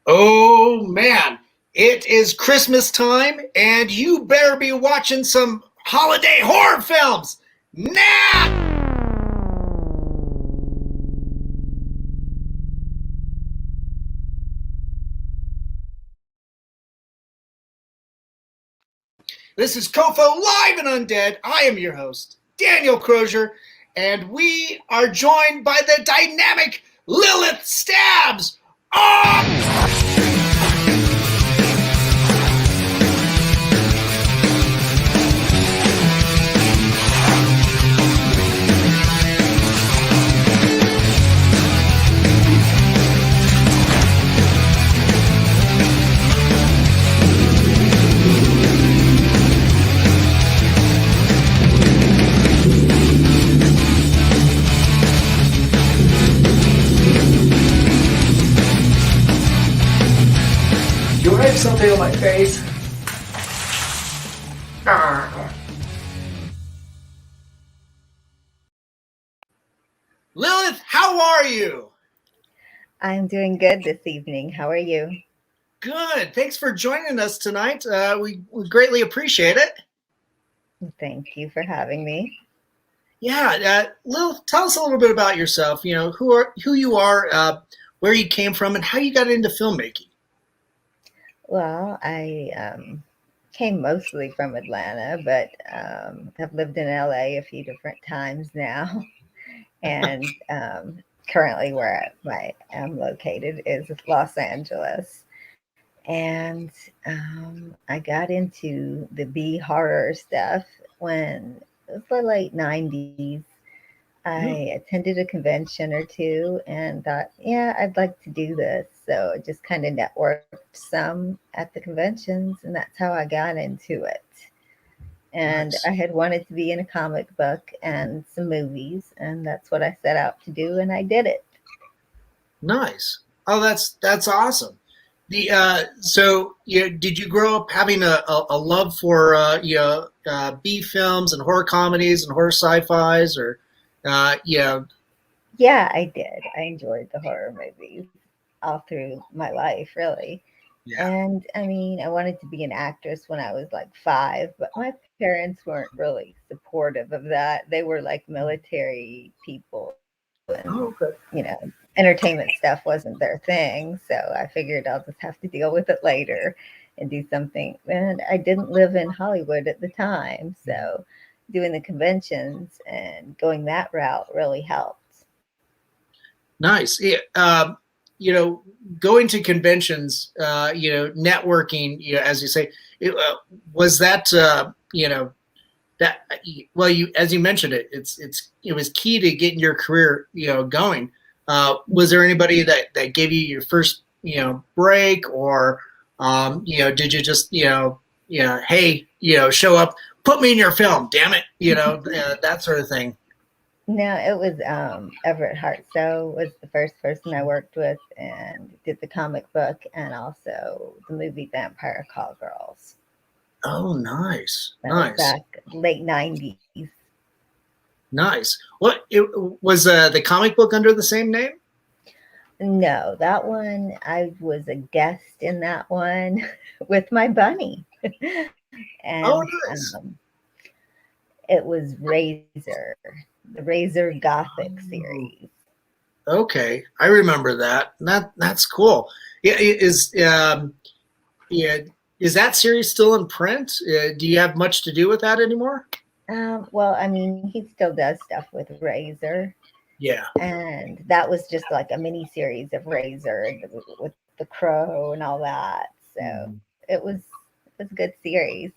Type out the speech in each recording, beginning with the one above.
Oh man, it is Christmas time, and you better be watching some holiday horror films now! This is COFOH Live Undead. I am your host, Daniel Crosier, and we are joined by the dynamic Lilith Stabs. Do I have something on my face? Lilith, how are you? I'm doing good this evening. How are you? Good. Thanks for joining us tonight. We greatly appreciate it. Thank you for having me. Yeah, Lilith, tell us a little bit about yourself. You know, who you are, where you came from, and how you got into filmmaking. Well, I came mostly from Atlanta, but I've lived in LA a few different times now. And currently, where I am located is Los Angeles. And I got into the B horror stuff when it was the late 90s. I attended a convention or two and thought, yeah, I'd like to do this. So I just kind of networked some at the conventions, and that's how I got into it. And Nice. I had wanted to be in a comic book and some movies, and that's what I set out to do, and I did it. Nice. Oh, that's awesome. Did you grow up having a love for B films and horror comedies and horror sci-fis, or yeah? Yeah, I did. I enjoyed the horror movies all through my life, really. Yeah. And I mean, I wanted to be an actress when I was like 5, but my parents weren't really supportive of that. They were like military people, and, Oh, okay. entertainment stuff wasn't their thing. So I figured I'll just have to deal with it later and do something. And I didn't live in Hollywood at the time. So doing the conventions and going that route really helped. Nice. Yeah. Going to conventions, networking, as you say, was that, that, well, as you mentioned it was key to getting your career, going. Was there anybody that gave you your first, break, or, did you just, hey, show up, put me in your film, damn it, that sort of thing. No, it was Everett Hartsoe was the first person I worked with and did the comic book and also the movie Vampire Call Girls. Oh, nice, That was nice. back late 90s. Nice. What it was the comic book under the same name? No, that one, I was a guest in that one with my bunny. And Oh, nice. it was Razor, the Razor Gothic Oh, series. okay, I remember that. That's cool. Yeah, yeah, is that series still in print? Do you have much to do with that anymore? Well, I mean, he still does stuff with Razor. Yeah. And that was just like a mini series of Razor with the crow and all that. So Mhm. it was a good series.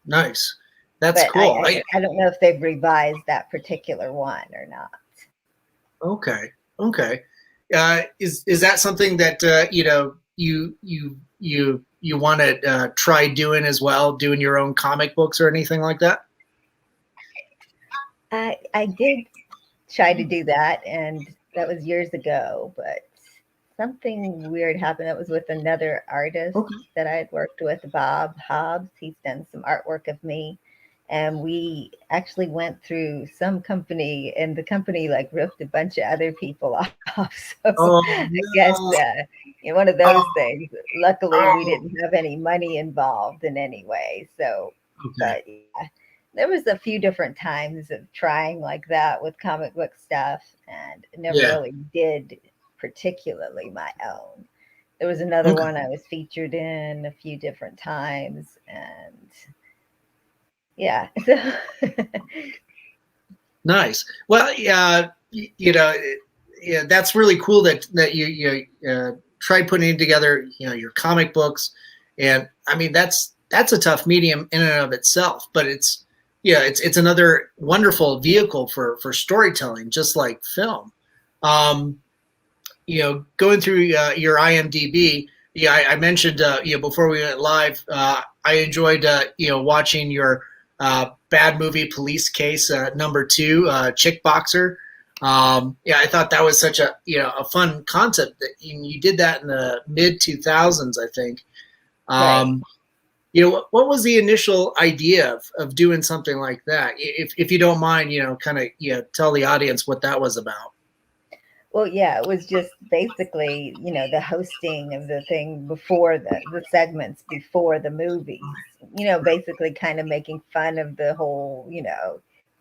Nice. That's But cool. I don't know if they've revised that particular one or not. Okay. Okay. Is that something that you want to try doing as well, doing your own comic books or anything like that? I did try to do that, and that was years ago. But something weird happened. That was with another artist Okay. that I had worked with, Bob Hobbs. He's done some artwork of me, and we actually went through some company, and the company like ripped a bunch of other people off. So Oh I guess no. one of those Oh, things. Luckily, we oh. didn't have any money involved in any way. So, Okay. but yeah, there was a few different times of trying like that with comic book stuff, and never Yeah. really did particularly my own. There was another Okay. one I was featured in a few different times, and yeah. So Nice. Well, yeah, yeah, that's really cool that you tried putting together, your comic books, and I mean that's a tough medium in and of itself, but it's another wonderful vehicle for storytelling, just like film. Um, going through your IMDb, yeah, I mentioned before we went live, I enjoyed watching your bad movie Police Case #2, Chick Boxer. Yeah, I thought that was such a fun concept that you did that in the mid 2000s, I think. right. Um, what was the initial idea of doing something like that? If you don't mind, kind of tell the audience what that was about. Well, yeah, it was just basically, the hosting of the thing before the segments before the movies, basically kind of making fun of the whole,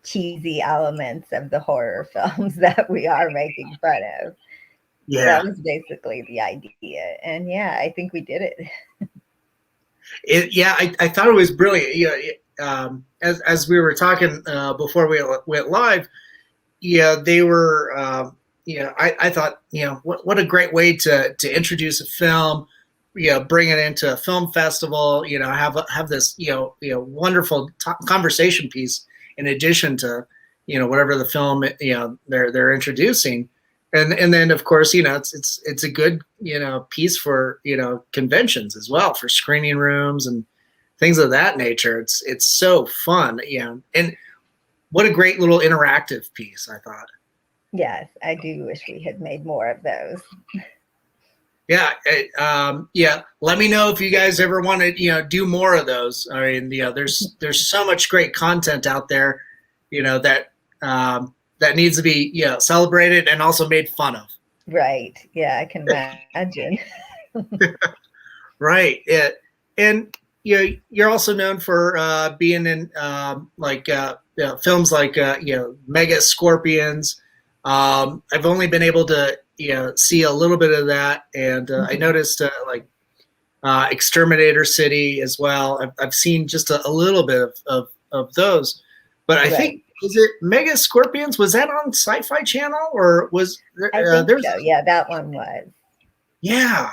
cheesy elements of the horror films that we are making fun of. Yeah. That was basically the idea. And yeah, I think we did it. Yeah, I thought it was brilliant. As we were talking before we went live, yeah, they were. I thought, what a great way to introduce a film. Bring it into a film festival. Have this wonderful conversation piece in addition to whatever the film they're introducing. And then of course it's a good piece for conventions as well, for screening rooms and things of that nature. It's so fun, and what a great little interactive piece, I thought. Yes, I do wish we had made more of those. Yeah, yeah. Let me know if you guys ever want to do more of those. I mean, there's so much great content out there, that that needs to be celebrated and also made fun of. Right. Yeah, I can imagine. Right. And you're also known for being in like films like Mega Scorpions. I've only been able to see a little bit of that, and I Mhm. noticed like Exterminator City as well. I've seen just a little bit of those, but I Right. think, was it Mega Scorpions? Was that on Sci-Fi Channel, or was there, I think there's so. Yeah, that one was. yeah.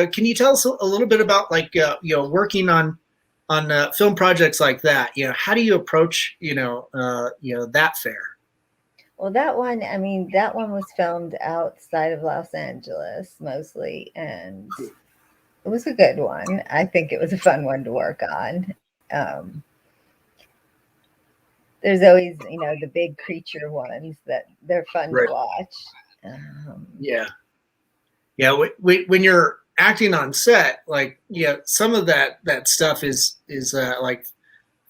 Can you tell us a little bit about like working on film projects like that? How do you approach that fair? Well, that one, I mean, that one was filmed outside of Los Angeles mostly, and it was a good one. I think it was a fun one to work on. Um, there's always, the big creature ones that they're fun to Right. watch. Um, Yeah. Yeah. When you're acting on set, like some of that stuff is like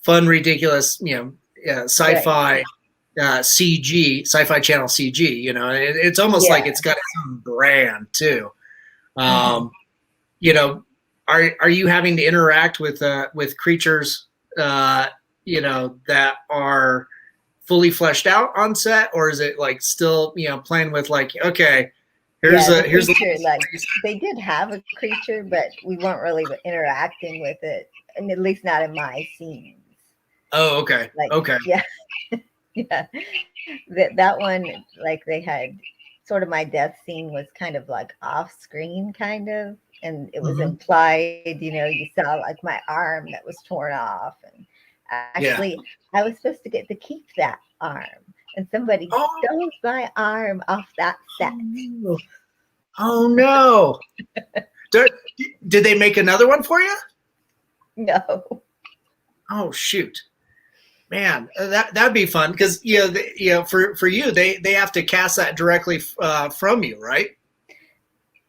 fun, ridiculous, right. sci-fi CG, Sci-Fi Channel CG. It's almost like Yeah. it's got its own brand too. Hmm. Um, you know, are you having to interact with creatures, that are fully fleshed out on set, or is it like still playing with like, okay, Yeah, the here's a creature, like they did have a creature, but we weren't really interacting with it, and at least not in my scenes. oh, okay, Like, okay, yeah, yeah. That one, like they had sort of my death scene was kind of like off screen, kind of, and it was hmm, implied, you saw like my arm that was torn off, and yeah, actually, I was supposed to get to keep that arm, and somebody oh, stole my arm off that set. no. Oh no, did, did they make another one for you? No. Oh shoot, man, that'd be fun, because for you they have to cast that directly from you, right?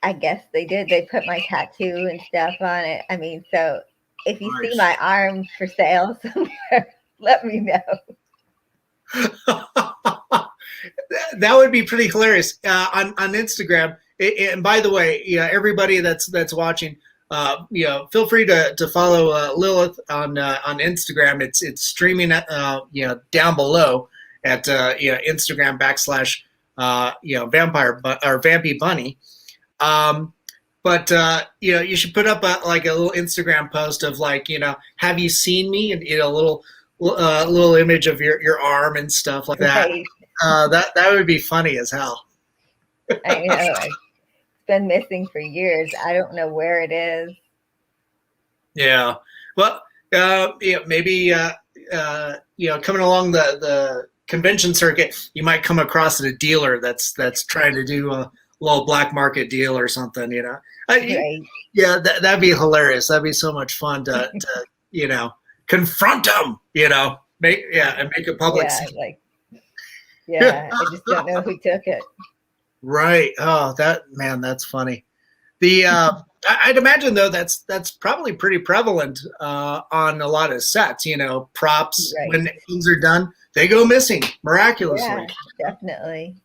I guess they did. They put my tattoo and stuff on it. I mean, so if you see Nice. my arm for sale somewhere, let me know. That would be pretty hilarious on Instagram. And by the way, everybody that's watching, feel free to follow Lilith on Instagram. It's streaming down below at Instagram / vampire or Vampy Bunny. But you should put up a little Instagram post of have you seen me, and a little image of your arm and stuff like that. Right. That would be funny as hell. I know. It's been missing for years. I don't know where it is. Yeah. Well, maybe coming along the convention circuit, you might come across a dealer that's trying to do a little black market deal or something. Right. Yeah, that'd be hilarious. That'd be so much fun to confront them. And make a public. Yeah, I just don't know who took it. Right. Oh, that's funny. I'd imagine though that's probably pretty prevalent on a lot of sets. Props, right. When things are done, they go missing miraculously. Yeah, definitely.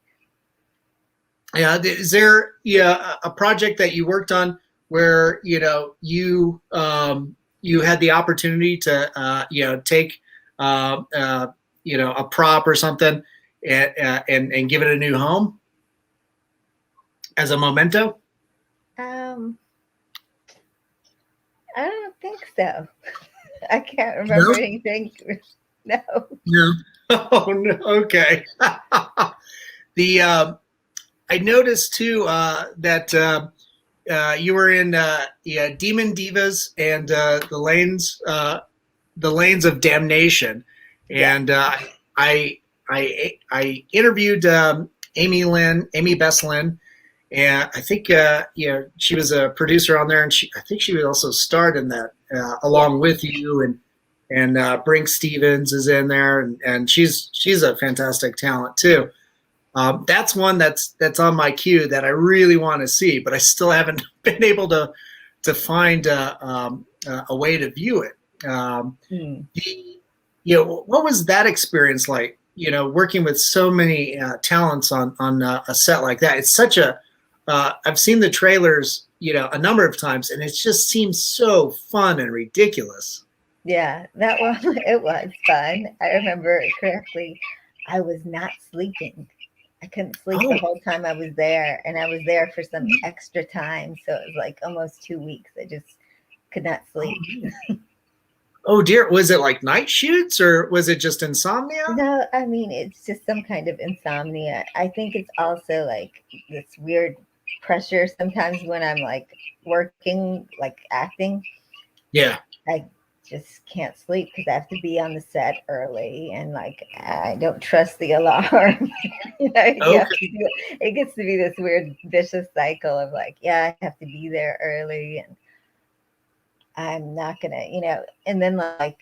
Yeah. Is there a project that you worked on where you had the opportunity to take a prop or something and give it a new home as a memento? I don't think so. I can't remember anything. No. No. Oh no. Okay. I noticed too that you were in Demon Divas and the Lanes of Damnation, and I interviewed Amy Bess Lynn, and I think she was a producer on there, and I think she was also starred in that along with you, and Brink Stevens is in there, and she's a fantastic talent too. That's one that's on my queue that I really want to see, but I still haven't been able to find a way to view it. What was that experience like? Working with so many talents on a set like that. It's such a I've seen the trailers, a number of times, and it just seems so fun and ridiculous. Yeah, that one, it was fun. I remember correctly. I was not sleeping. I couldn't sleep the whole time I was there, and I was there for some extra time, so it was like almost 2 weeks. I just could not sleep. Oh dear, was it like night shoots or was it just insomnia? No, I mean, it's just some kind of insomnia. I think it's also like this weird pressure sometimes when I'm like working, like acting. Yeah. I just can't sleep because I have to be on the set early, and like I don't trust the alarm. It gets to be this weird vicious cycle of like, I have to be there early, and I'm not gonna, and then like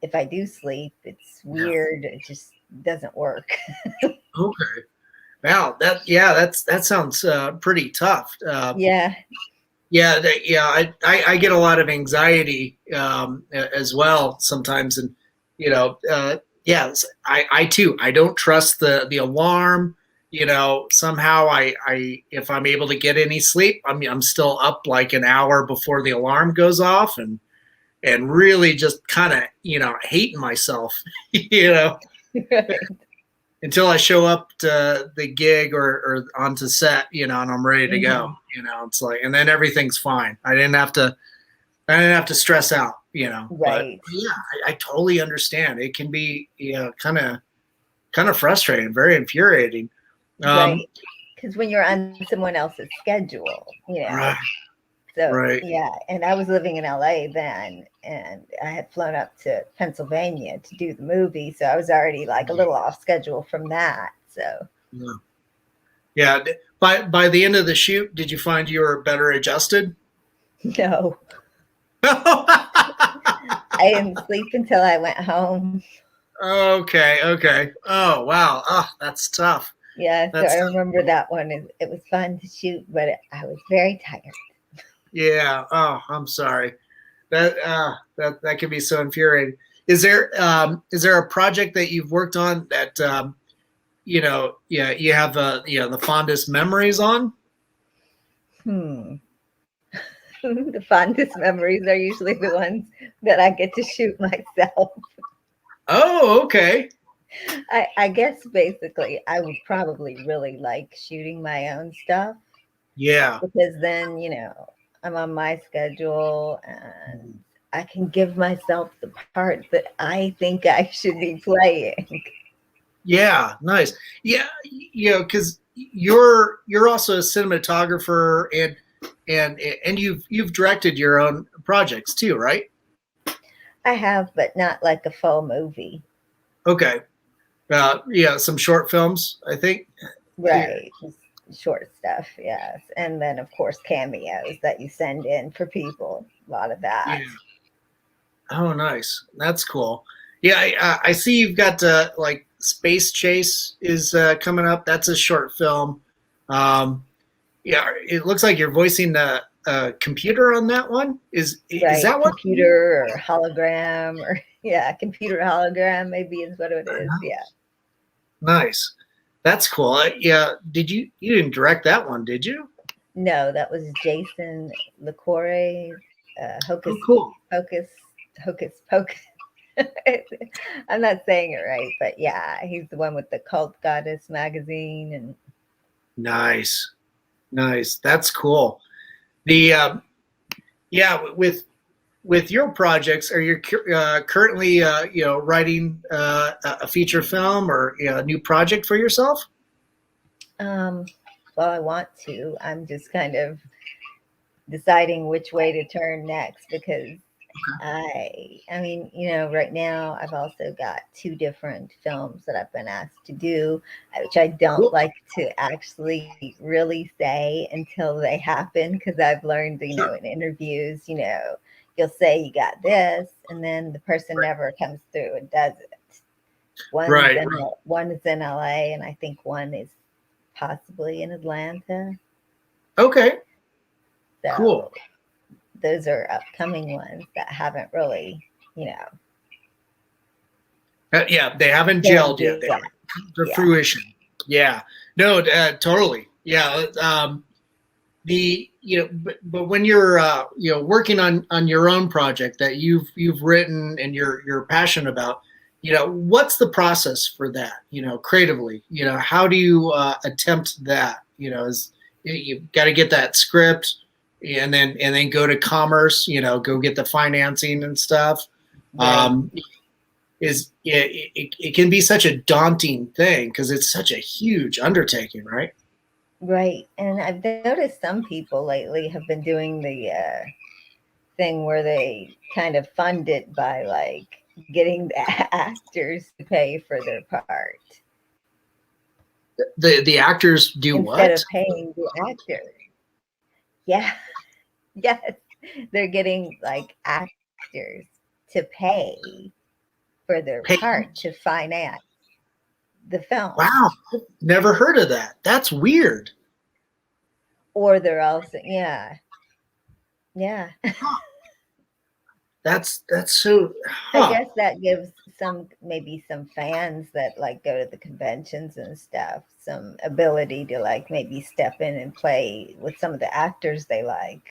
if I do sleep, it's weird. It just doesn't work. Okay. Wow. That sounds pretty tough. Yeah. I get a lot of anxiety as well sometimes, and I too. I don't trust the alarm. Somehow if I'm able to get any sleep, I'm still up like an hour before the alarm goes off, and really just kind of hating myself, Right. until I show up to the gig or onto set, and I'm ready to go. It's like, and then everything's fine. I didn't have to stress out. Right. But I totally understand. It can be kind of frustrating, very infuriating. Right. Because when you're on someone else's schedule, Right. So right. And I was living in LA then, and I had flown up to Pennsylvania to do the movie, so I was already like a little off schedule from that. So yeah. By the end of the shoot, did you find you were better adjusted? No. I didn't sleep until I went home. Okay. Oh wow. Oh, that's tough. Yeah, so I remember that one. It was fun to shoot, but I was very tired. Yeah. Oh, I'm sorry. That can be so infuriating. Is there a project that you've worked on that you know, yeah, you have the fondest memories on? Hmm. The fondest memories are usually the ones that I get to shoot myself. Oh, okay. I guess basically I would probably really like shooting my own stuff Yeah. because then, I'm on my schedule and I can give myself the part that I think I should be playing. Yeah, nice. Yeah, because you're also a cinematographer and you've directed your own projects too, right? I have, but not like a full movie. Okay. Yeah, some short films, I think. Yeah. Right. Just short stuff, yes. And then, of course, cameos that you send in for people. A lot of that. Yeah. Oh, nice. That's cool. Yeah, I see you've got like Space Chase is coming up. That's a short film. Yeah, it looks like you're voicing the computer on that one. Is Right. that what? Computer or hologram or, yeah, computer hologram maybe is what it is. Yeah. Nice. That's cool. Yeah. You didn't direct that one, did you? No, that was Jason LaCoure, Hocus Oh, cool. Pocus, Hocus Pocus. I'm not saying it right, but yeah, he's the one with the Cult Goddess magazine. And Nice. Nice. That's cool. The yeah, with your projects, are you currently writing a feature film or a new project for yourself? well, I want to. I'm just kind of deciding which way to turn next because I mean, right now I've also got two different films that I've been asked to do, which I don't like to actually really say until they happen because I've learned, in interviews, you'll say you got this, and then the person never comes through and does it. One is in LA, and I think one is possibly in Atlanta. Okay. So cool. Those are upcoming ones that haven't really, yeah, they haven't gelled yet. They haven't come to fruition. Yeah. No, totally. Yeah. But when you're working on your own project that you've written and you're passionate about, what's the process for that? Creatively, how do you attempt that? You've got to get that script and then go to commerce, go get the financing and stuff. Right. It can be such a daunting thing because it's such a huge undertaking, right? Right. And I've noticed some people lately have been doing the thing where they kind of fund it by like getting the actors to pay for their part. The actors do instead what? Instead of paying the actors. Yeah. Yes. They're getting like actors to pay for their part to finance the film. Wow. Never heard of that. That's weird. Or they're also, yeah. That's so. I guess that gives maybe some fans that like go to the conventions and stuff some ability to like maybe step in and play with some of the actors they like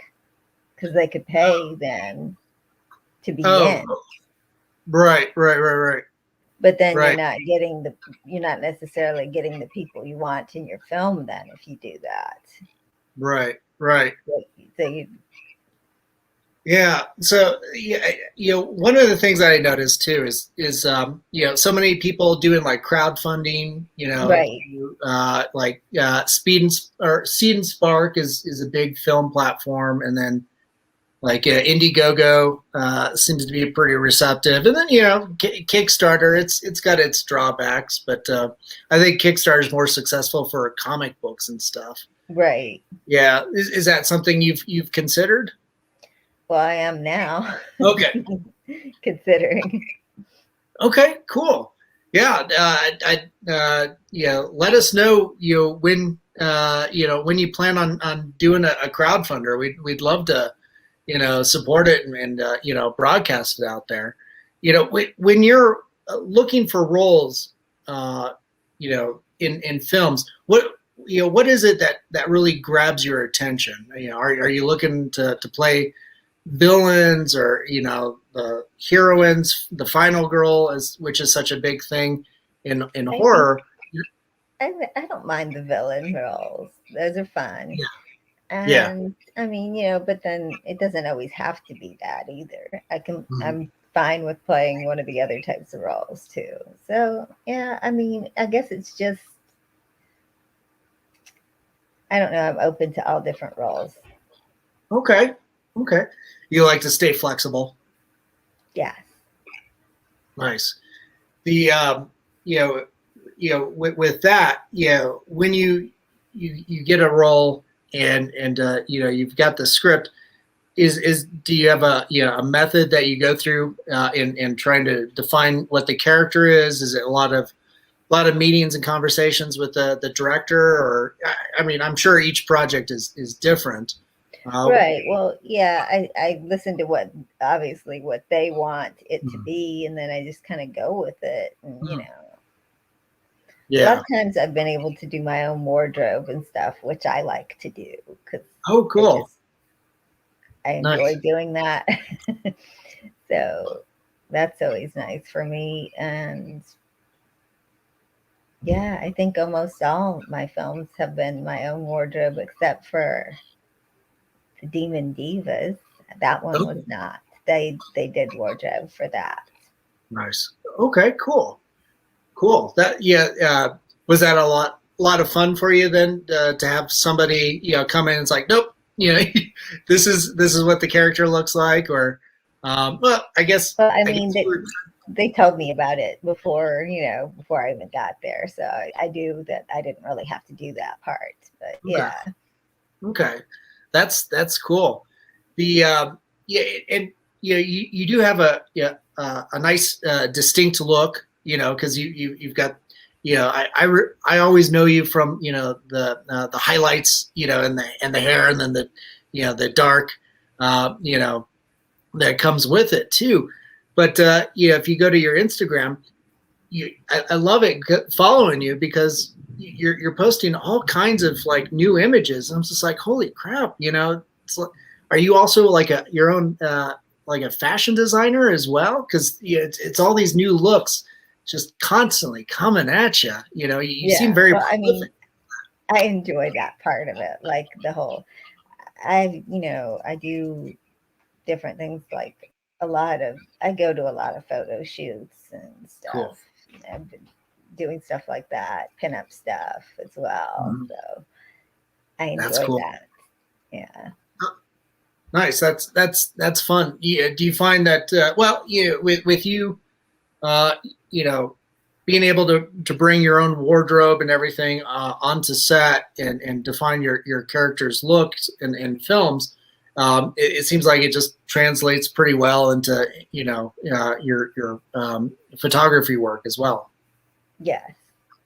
because they could pay then to be in. Right. But then you're not necessarily getting the people you want in your film then if you do that. Right. So yeah. So one of the things that I noticed too is so many people doing like crowdfunding. Right. Like Seed and Spark is a big film platform, and then like Indiegogo seems to be pretty receptive, and then Kickstarter. It's got its drawbacks, but I think Kickstarter is more successful for comic books and stuff. Right. Yeah. Is that something you've considered? Well, I am now. Okay. Considering. Okay, cool. Yeah. Let us know, when you plan on doing a crowdfunder. We'd love to, support it and broadcast it out there. when you're looking for roles, in films, what is it that really grabs your attention? Are you looking to play villains, or the heroines, the final girl, which is such a big thing in I horror? I don't mind the villain roles. Those are fun. Yeah. Yeah. And I mean, but then it doesn't always have to be that either. Mhm. I'm fine with playing one of the other types of roles too. So, yeah, I mean, I guess it's just, I don't know, I'm open to all different roles. Okay. Okay. You like to stay flexible. Yes. Nice. The with that, when you get a role, and you've got the script, is do you have a method that you go through in trying to define what the character is? Is it a lot of meetings and conversations with the director? Or I mean, I'm sure each project is different. Right. Well, yeah, I listen to obviously what they want it to Mhm. be, and then I just kind of go with it. And, Mhm. a lot Yeah. of times I've been able to do my own wardrobe and stuff, which I like to do because Oh, I cool. just, I enjoy Nice. doing that. So that's always nice for me. And yeah, I think almost all my films have been my own wardrobe, except for the Demon Divas. That one was Oh, not. They did wardrobe for that. nice. Okay, cool. Cool. That yeah. Was that a lot of fun for you then, to have somebody come in and it's like, nope, this is what the character looks like? Or well, I guess Well, I I guess mean, you were, they told me about it before I even got there. So I do that. I didn't really have to do that part, but okay. yeah. Okay, that's cool. The yeah, and you do have a nice distinct look, because you've got, I always know you from the highlights, and the hair, and then the dark, that comes with it too. But if you go to your Instagram, I love it following you, because you're posting all kinds of like new images. I'm just like, holy crap, it's like, are you also like your own like a fashion designer as well? Because it's all these new looks just constantly coming at you. You seem Yeah. very Well, I mean, prolific. I enjoy that part of it. Like the whole, I do different things. Like I go to a lot of photo shoots and Cool. stuff. I've been doing stuff like that, pinup stuff as well. Mhm. So I That's enjoy cool. that. Yeah. Nice. That's fun. Yeah. Do you find that well, with you, uh, you know, being able to bring your own wardrobe and everything onto set, and define your character's looks in films, it seems like it just translates pretty well into your photography work as well. Yes.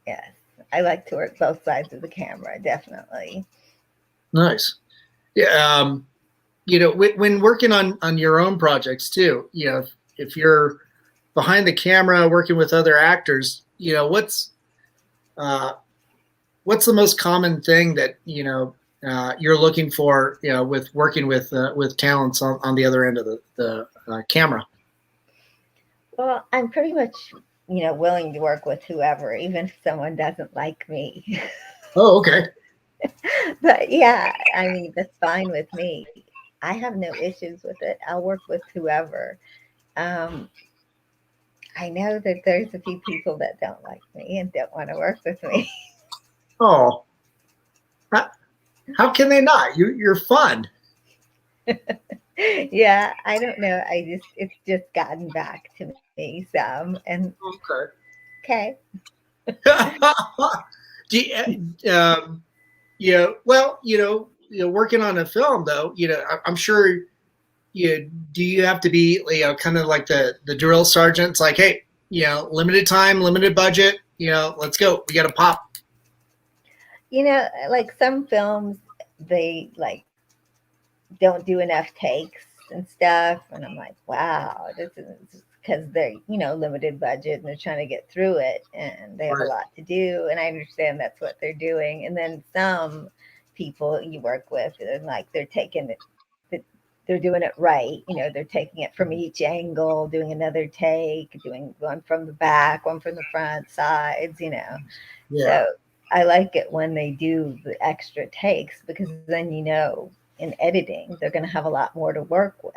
Yes. I like to work both sides of the camera, definitely. Nice. Yeah. When working on your own projects too, if you're behind the camera working with other actors, uh, what's the most common thing that you're looking for, with working with talents on the other end of the camera? Well, I'm pretty much, willing to work with whoever, even if someone doesn't like me. Oh, okay. But yeah, I mean, that's fine with me. I have no issues with it. I'll work with whoever. Um, I know that there's a few people that don't like me and don't want to work with me. Oh, how can they not? You're fun. Yeah, I don't know. It's just gotten back to me some, and Okay. okay. Do yeah. Well, working on a film though, I'm sure. Do you have to be, kind of like the drill sergeant? It's like, hey, limited time, limited budget. Let's go. We got to pop. Like some films, they like don't do enough takes and stuff, and I'm like, wow, this is because they're, limited budget and they're trying to get through it and they have a lot to do. And I understand that's what they're doing. And then some people you work with, and like they're taking it, they're doing it right. They're taking it from each angle, doing another take, doing one from the back, one from the front, sides, Yeah. So I like it when they do the extra takes, because then, in editing, they're going to have a lot more to work with.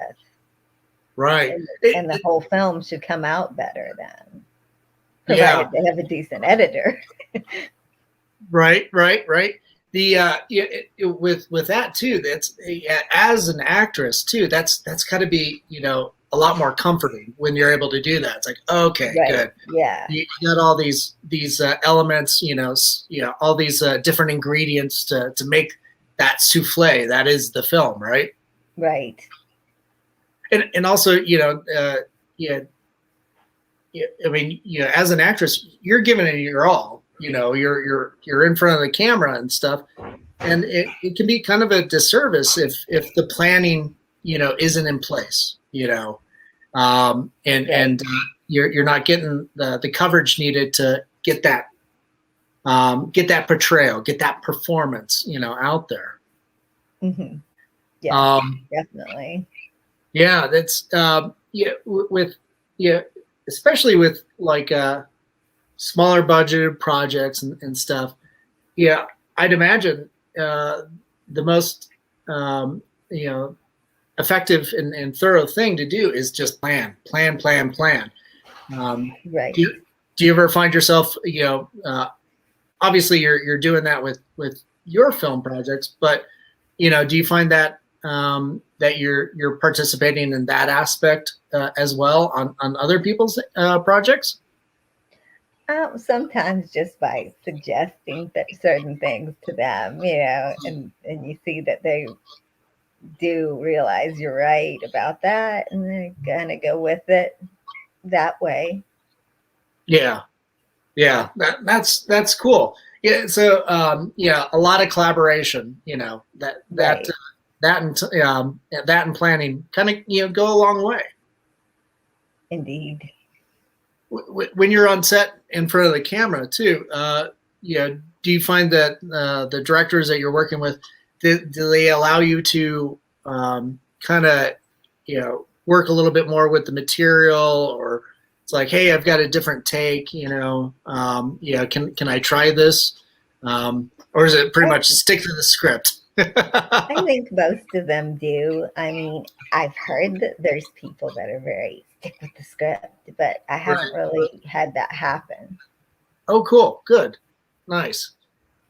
Right. And the whole film should come out better then, provided they have a decent editor. Right. The with that too, that's as an actress too, that's got to be a lot more comforting when you're able to do that. It's like, okay, good. Yeah, you got all these elements, all these different ingredients to make that souffle that is the film, right? Right. And also, I mean, as an actress, you're giving it your all. You're in front of the camera and stuff, and it can be kind of a disservice if the planning, isn't in place. And you're not getting the coverage needed to get that portrayal, get that performance, out there. Mm-hmm. Yeah, definitely. Yeah, that's especially with like smaller budgeted projects and stuff. Yeah, I'd imagine the most effective and thorough thing to do is just plan. Right. Do you ever find yourself, obviously you're doing that with your film projects, but do you find that that you're participating in that aspect as well on other people's projects? Sometimes just by suggesting certain things to them, and you see that they do realize you're right about that, and they kind of go with it that way. Yeah, that's cool. Yeah, so a lot of collaboration. That and planning kind of go a long way. Indeed. When you're on set in front of the camera too, do you find that the directors that you're working with, do they allow you to kind of work a little bit more with the material, or it's like, hey, I've got a different take, can I try this, or is it pretty much stick to the script? I think most of them do. I mean, I've heard that there's people that are very stick with the script, but I haven't really had that happen. Oh, cool. Good. Nice.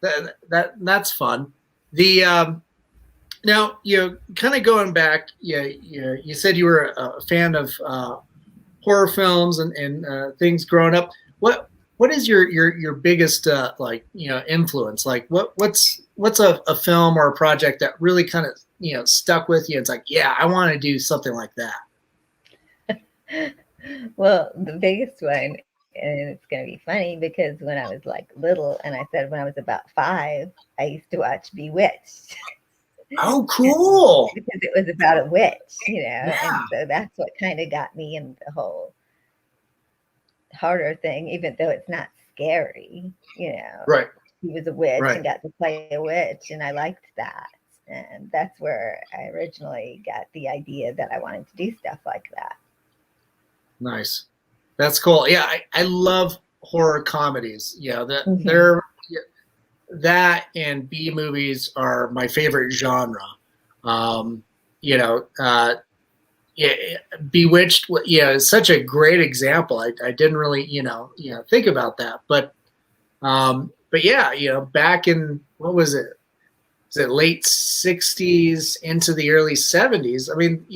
That's fun. The now, kind of going back, you said you were a fan of horror films and things growing up. What is your biggest influence? Like what's a film or a project that really kind of stuck with you? It's like, yeah, I want to do something like that. Well, the biggest one, and it's going to be funny because when I was like little, and I said when I was about 5, I used to watch Bewitched. Oh, cool! Because it was about a witch, and so that's what kind of got me in the whole horror thing, even though it's not scary, Right. He was a witch and got to play a witch, and I liked that. And that's where I originally got the idea that I wanted to do stuff like that. Nice. That's cool. Yeah, I love horror comedies. They're that and B movies are my favorite genre. Bewitched, is such a great example. I didn't really, think about that, but yeah, back in, what was it? Was it late 60s into the early 70s? I mean,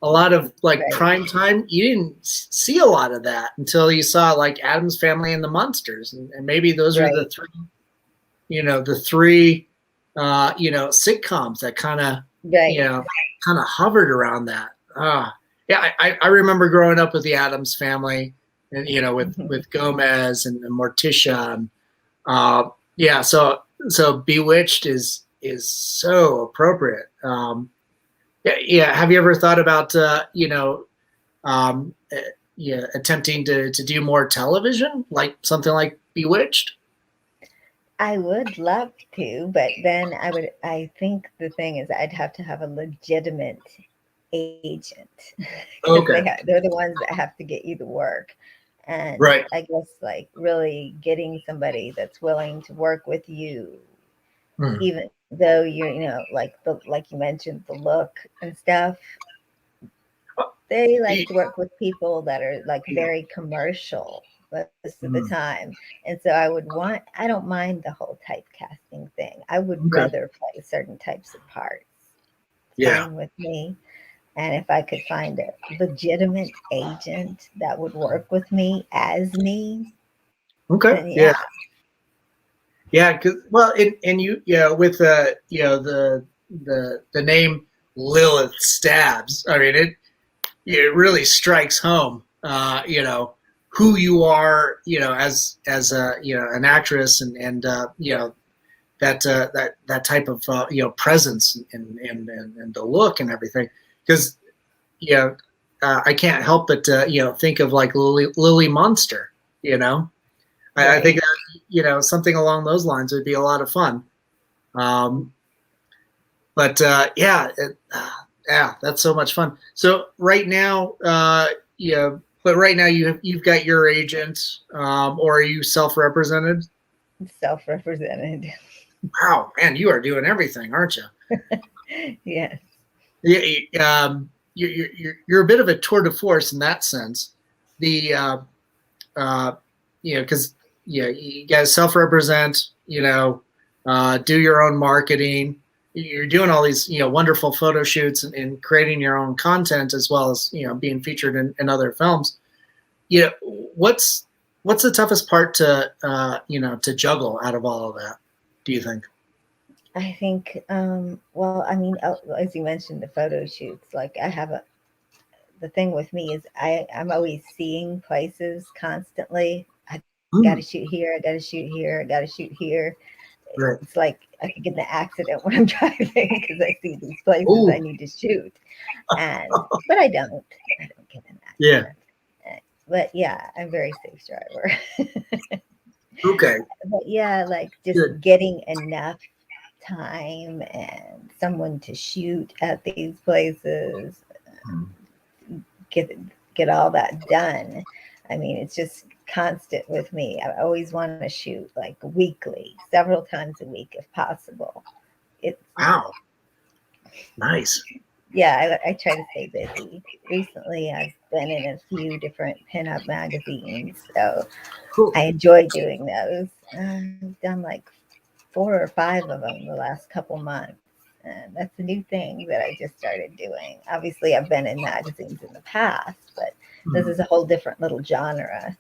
a lot of prime time, you didn't see a lot of that until you saw like Addams Family and the Munsters, and maybe those are the three, sitcoms that kind of hovered around that. I remember growing up with the Addams Family, and with Gomez and Morticia, and so Bewitched is so appropriate. Have you ever thought about attempting to do more television, like something like Bewitched? I would love to, but then I think the thing is I'd have to have a legitimate agent because Okay. they're the ones that have to get you the work. And Right. I guess like really getting somebody that's willing to work with you, Hmm. even though you're, like you mentioned, the look and stuff. They like to work with people that are like very commercial most of the time. And so I don't mind the whole typecasting thing. I would Okay. rather play certain types of parts. Yeah. Fine with me. And if I could find a legitimate agent that would work with me as me, Okay. then Yeah. yeah. Yeah. Well, and you, with the name Lilith Stabs. I mean, it really strikes home. Who you are, as a an actress, and that type of presence and the look and everything. Because I can't help but think of like Lily Munster. I think that something along those lines would be a lot of fun. But yeah, that's so much fun. So right now, but right now you've got your agent, or are you self-represented? Self-represented. Wow, man, you are doing everything, aren't you? Yes. Yeah, you're a bit of a tour de force in that sense. The because you guys self-represent, do your own marketing. You're doing all these wonderful photo shoots and creating your own content, as well as being featured in other films. What's the toughest part to to juggle out of all of that, do you think? I think, well, I mean, as you mentioned, the photo shoots, like the thing with me is I'm always seeing places constantly. I got to shoot here. I got to shoot here. I got to shoot here. Right. It's like I could get in an accident when I'm driving because I see these places Ooh. I need to shoot, but I don't get in an accident. Yeah. But yeah, I'm a very safe driver. Okay. But yeah, like just Good. getting enough time and someone to shoot at these places, get all that done. I mean, it's just constant with me. I always want to shoot like weekly, several times a week if possible. Wow. Nice. Yeah, I try to stay busy. Recently, I've been in a few different pinup magazines, so Cool. I enjoy doing those. I've done like 4 or 5 of them the last couple months. And that's a new thing that I just started doing. Obviously, I've been in magazines in the past, but this is a whole different little genre.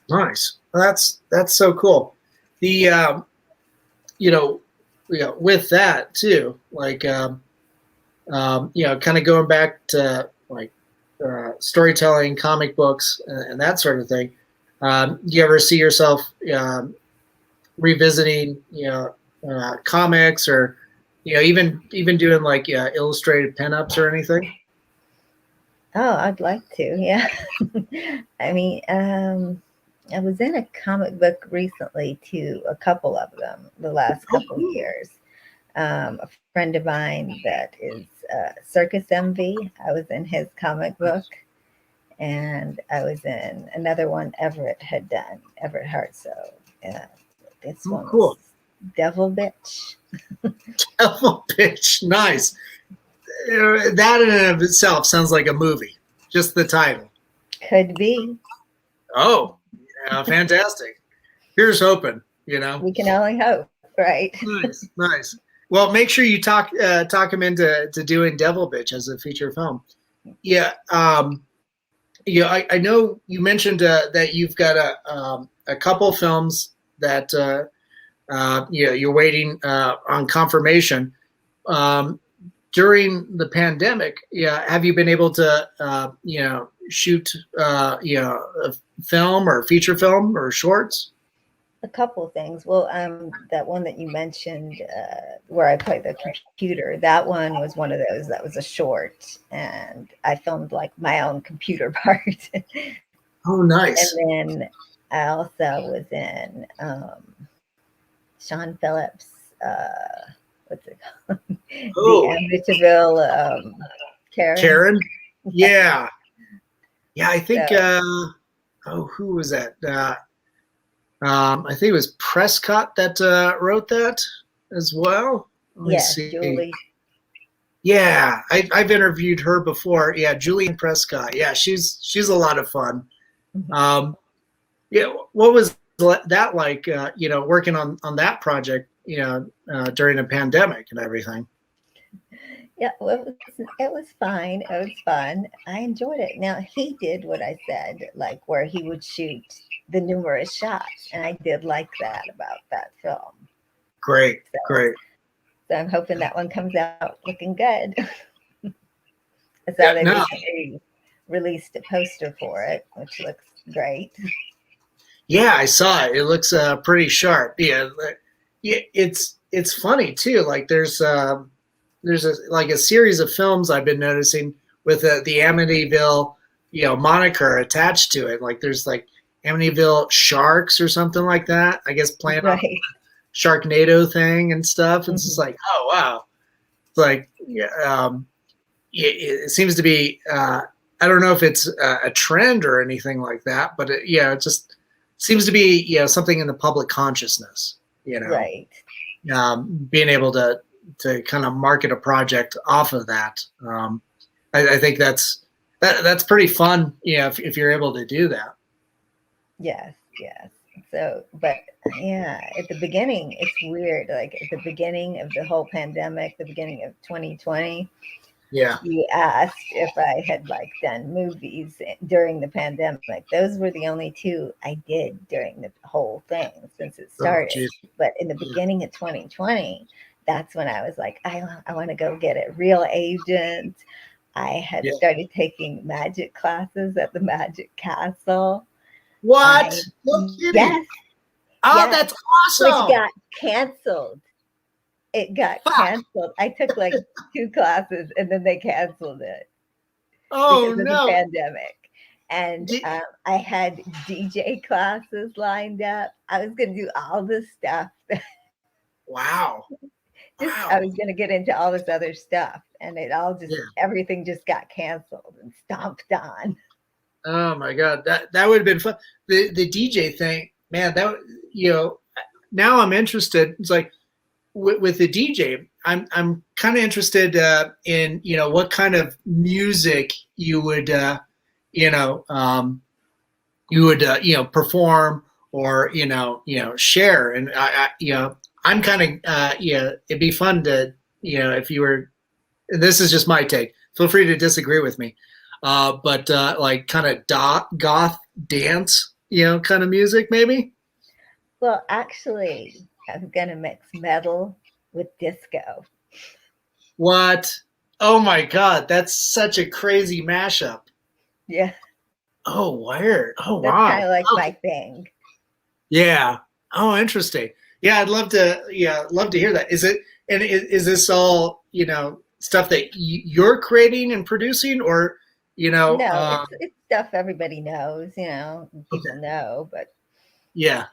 Nice. That's so cool. The with that too, like kind of going back to like storytelling, comic books, and that sort of thing. Do you ever see yourself revisiting comics, or even doing like illustrated pinups or anything? Oh, I'd like to. Yeah. I mean, I was in a comic book recently too, a couple of them the last couple of years. A friend of mine that is Circus Envy, I was in his comic book, and I was in another one Everett had done, Everett Hart. So this one Cool. was Devil Bitch. Devil Bitch, nice. That in and of itself sounds like a movie. Just the title. Could be. Oh, yeah, fantastic. Here's hoping. We can only hope, right? Nice. Well, make sure you talk him into doing Devil Bitch as a feature film. Yeah. I know you mentioned that you've got a couple films that you're waiting on confirmation. During the pandemic, have you been able to shoot a film or feature film or shorts? A couple of things. Well, that one that you mentioned, where I play the computer, that one was one of those that was a short, and I filmed like my own computer part. Oh, nice. And then I also was in Sean Phillips, what's it called? Oh, The Amityville Karen. Karen? Yeah. Yeah, I think, So, who was that? I think it was Prescott that wrote that as well. Let me yes, see. Julie. Yeah, I've interviewed her before. Yeah, Julian Prescott. Yeah, she's a lot of fun. Mhm. Yeah, what was that like? Working on that project, during the pandemic and everything. Yeah, well, it was fine. It was fun. I enjoyed it. Now, he did what I said, like where he would shoot the numerous shots, and I did like that about that film. Great, So, great. so I'm hoping that one comes out looking good. I saw Yeah, they no, recently released a poster for it, which looks great. yeah, I saw it. It looks pretty sharp. Yeah, it's funny too. Like there's a series of films I've been noticing with the Amityville, moniker attached to it. Like there's like Amityville Sharks or something like that. I guess playing on Right. Sharknado thing and stuff. It's just Mhm. like, oh wow. It's like, yeah, it seems to be. I don't know if it's a trend or anything like that, but it just seems to be something in the public consciousness. Right. Being able to kind of market a project off of that. I think that's pretty fun. If you're able to do that. Yes, yes. So, but yeah, at the beginning, it's weird. Like at the beginning of the whole pandemic, the beginning of 2020, Yeah. you asked if I had like done movies during the pandemic. Those were the only two I did during the whole thing since it Oh, started. geez. But in the Yeah. beginning of 2020, that's when I was like, I want to go get a real agent. I had Yeah. started taking magic classes at the Magic Castle. What? I No kidding. Yes, Oh, yes, that's which awesome. got canceled. It got Fuck. canceled. I took like 2 classes and then they canceled it Oh because of the no. pandemic. And Di- I had DJ classes lined up. I was going to do all this stuff. wow. Just I Wow. was going to get into all this other stuff, and it all just Yeah. everything just got canceled and stomped on. Oh my God. That would have been fun. The DJ thing, man. Now I'm interested. It's like with the DJ, I'm kind of interested in what kind of music you know um, perform or share, and I'm kind of it'd be fun to if you were. This is just my take. Feel free to disagree with me, but like kind of goth dance kind of music maybe. Well, actually, I'm going to mix metal with disco. What? Oh my God, that's such a crazy mashup. Yeah, Oh, weird. Oh, that's kind wow. of like my Okay. thing. Yeah. Oh, interesting. Yeah, I'd love to. Yeah, love to hear that. Is it? And is this all stuff that you're creating and producing, or you know? No, Uh, it's stuff everybody knows, people okay. know, but Yeah.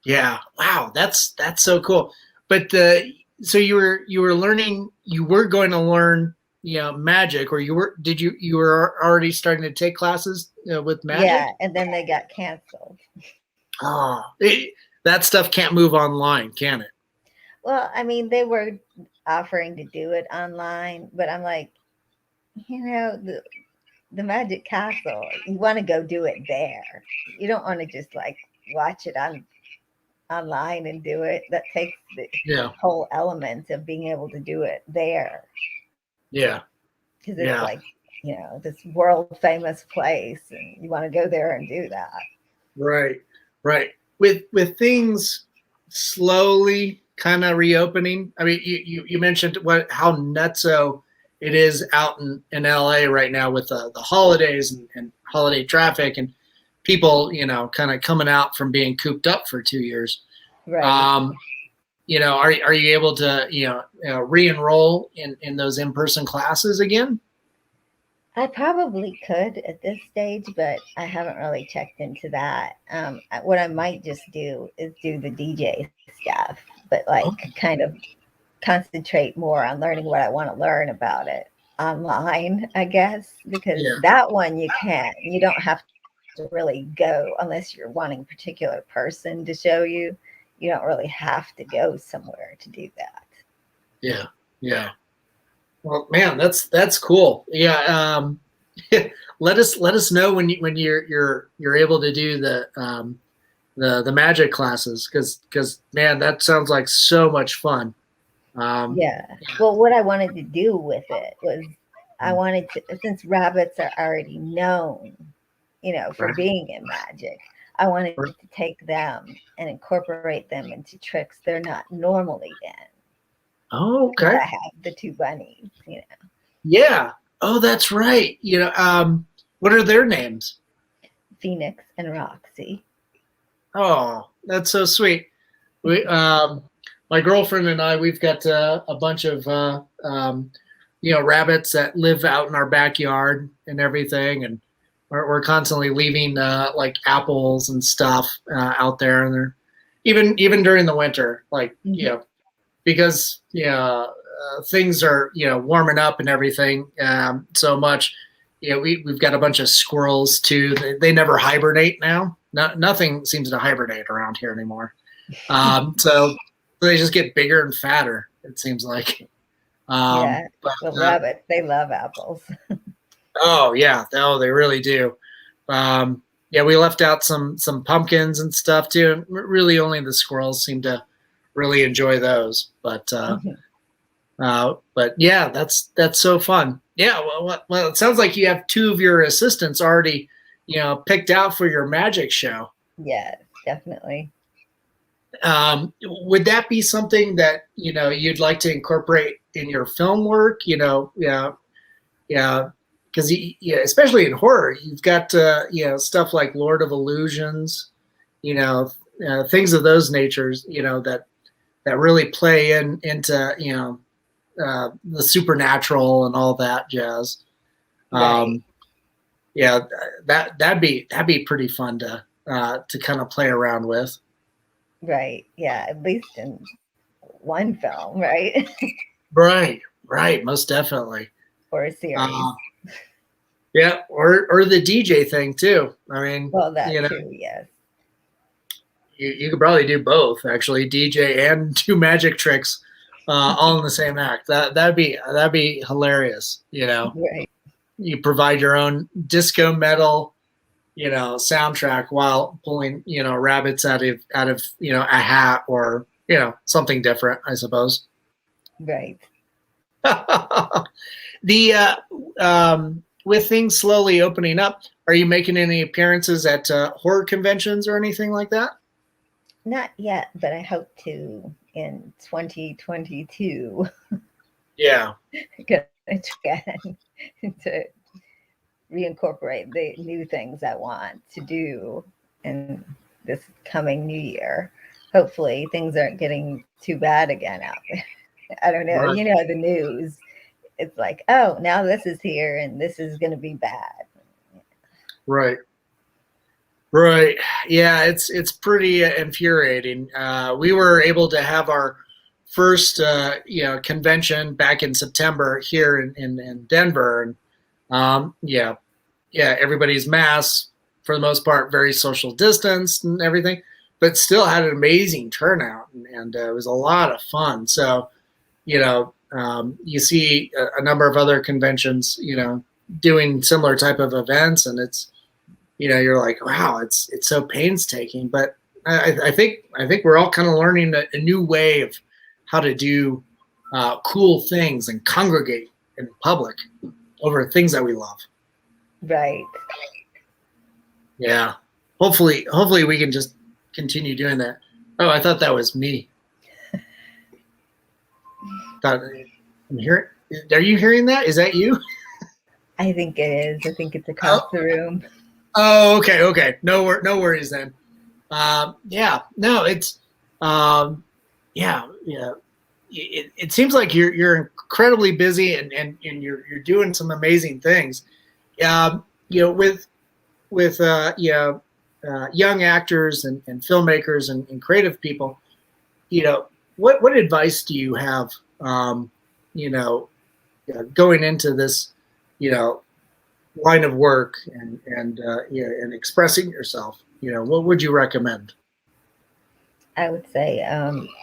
Yeah. Wow. That's so cool. But so you were learning. You were going to learn magic, or you were already starting to take classes with yeah, magic. and then they got canceled. Oh, that stuff can't move online, can it? Well, I mean, they were offering to do it online, but I'm like, the Magic Castle, you want to go do it there. You don't want to just like watch it on online and do it. That takes the Yeah. whole element of being able to do it there Yeah. because it's Yeah. like, this world famous place and you want to go there and do that. Right. Right. With things slowly kind of reopening. I mean, you mentioned how nutso it is out in LA right now with the holidays and holiday traffic, and people, kind of coming out from being cooped up for 2 years. Right. Are you able to, re-enroll in those in-person classes again? I probably could at this stage, but I haven't really checked into that. What I might just do is do the DJ stuff, but kind of concentrate more on learning what I want to learn about it online, I guess, because that one you don't have to really go unless you're wanting a particular person to show you. You don't really have to go somewhere to do that. Yeah. Yeah. Well, man, that's cool. Yeah. Let us know when you're able to do the magic classes, because man, that sounds like so much fun. Well, what I wanted to do with it was I wanted to, since rabbits are already known, for being in magic, I wanted to take them and incorporate them into tricks they're not normally in. Oh, okay. I have the 2 bunnies, Yeah. Oh, that's right. What are their names? Phoenix and Roxy. Oh, that's so sweet. We, my girlfriend and I, we've got a bunch of, rabbits that live out in our backyard and everything, and we're constantly leaving like apples and stuff out there, and they're even during the winter, because things are warming up and everything so much. We've got a bunch of squirrels too. They never hibernate now. Nothing seems to hibernate around here anymore. So they just get bigger and fatter, it seems like. Rabbits, they love apples. Oh yeah, they really do. We left out some pumpkins and stuff too. Really, only the squirrels seem to really enjoy those. But yeah, that's so fun. Yeah, well, it sounds like you have 2 of your assistants already, picked out for your magic show. Yes, definitely. Would that be something that you'd like to incorporate in your film work? Because especially in horror, you've got stuff like Lord of Illusions, things of those natures, that really play into the supernatural and all that jazz. Right. That'd be pretty fun to kind of play around with. Right. Yeah. At least in one film, right? Right. Most definitely. Or a series. Or the DJ thing too. I mean, well, that too, yes. You could probably do both, actually, DJ and 2 magic tricks all in the same act. That'd be hilarious. Right. You provide your own disco metal, soundtrack while pulling, rabbits out of a hat or something different, I suppose. Right. With things slowly opening up, are you making any appearances at horror conventions or anything like that? Not yet, but I hope to in 2022. Yeah. Gonna try to reincorporate the new things I want to do in this coming new year. Hopefully things aren't getting too bad again out there. I don't know. Right. The news. It's like, oh, now this is here and this is going to be bad. Right. Yeah, it's pretty infuriating. We were able to have our first convention back in September here in Denver, and everybody's masked for the most part, very social distance and everything, but still had an amazing turnout, and it was a lot of fun. So you see a number of other conventions doing similar type of events, and it's you're like, wow, it's so painstaking. But I think we're all kind of learning a new way of how to do cool things and congregate in public over things that we love. Right. Yeah. Hopefully we can just continue doing that. Oh, I thought that was me. I'm hearing. Are you hearing that? Is that you? I think it is. I think it's across the room. Oh, okay. No worries then. Yeah, no, it's yeah. It seems like you're incredibly busy and you're doing some amazing things. With young actors and filmmakers and creative people, what advice do you have, you know, going into this, line of work and expressing yourself? What would you recommend? I would say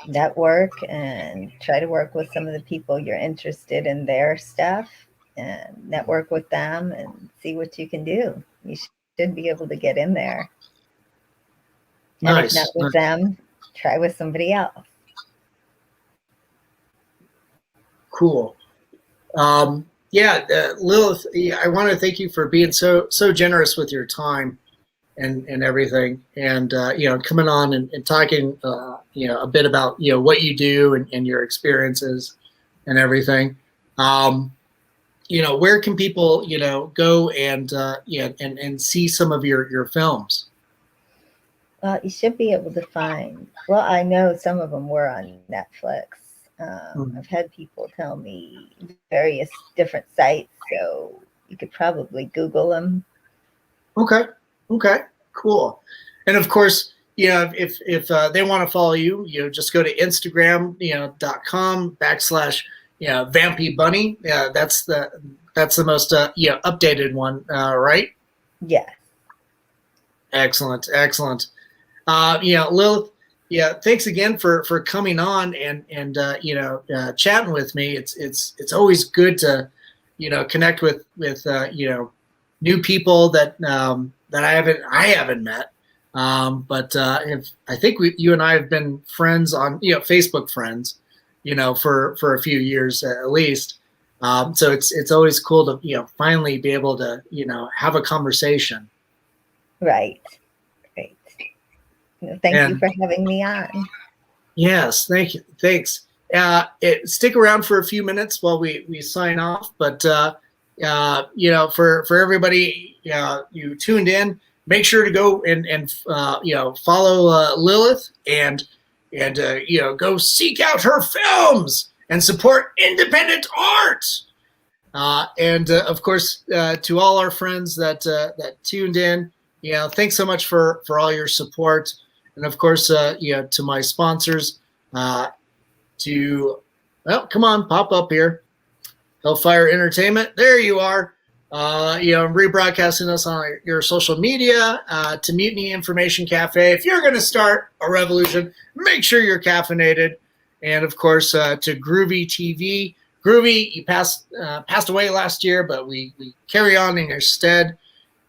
network and try to work with some of the people you're interested in their stuff and network with them and see what you can do. You should be able to get in there. And if not Nice. with them, try with somebody else. Cool. Lilith, I want to thank you for being so generous with your time and everything, and coming on and talking a bit about what you do and your experiences and everything. Where can people go and see some of your films? Well, you should be able to find. Well, I know some of them were on Netflix. I've had people tell me various different sites, so you could probably Google them. Okay, cool. And of course, if they want to follow you, just go to Instagram, .com/Vampy Bunny. That's the most updated one, right? Yes. Excellent. Lilith, thanks again for coming on and chatting with me. It's always good to connect with new people that I haven't met. But I think you and I have been friends on Facebook friends, for a few years at least. So it's always cool to finally be able to have a conversation. Right. Thank you for having me on. Yes, thank you. Thanks. Stick around for a few minutes while we sign off. But for everybody, you tuned in. Make sure to go and follow Lilith and go seek out her films and support independent art. And of course, to all our friends that tuned in, thanks so much for all your support. And of course, to my sponsors, come on, pop up here. Hellfire Entertainment. There you are. Rebroadcasting us on your social media, to Mutiny Information Cafe. If you're going to start a revolution, make sure you're caffeinated. And of course, to Groovy TV. Groovy, you passed away last year, but we carry on in your stead.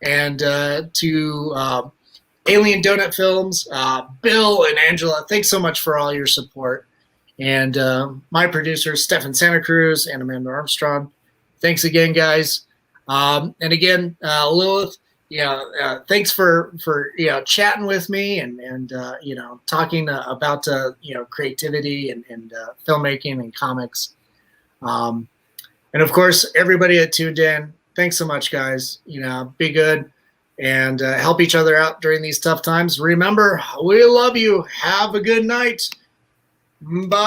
And to Alien Donut Films, Bill and Angela, thanks so much for all your support. And my producers, Stefan Santa Cruz and Amanda Armstrong, thanks again, guys. And again, Lilith, thanks for chatting with me and talking about creativity and filmmaking and comics. And of course, everybody that tuned in, thanks so much, guys. Be good and help each other out during these tough times. Remember, we love you. Have a good night. Bye.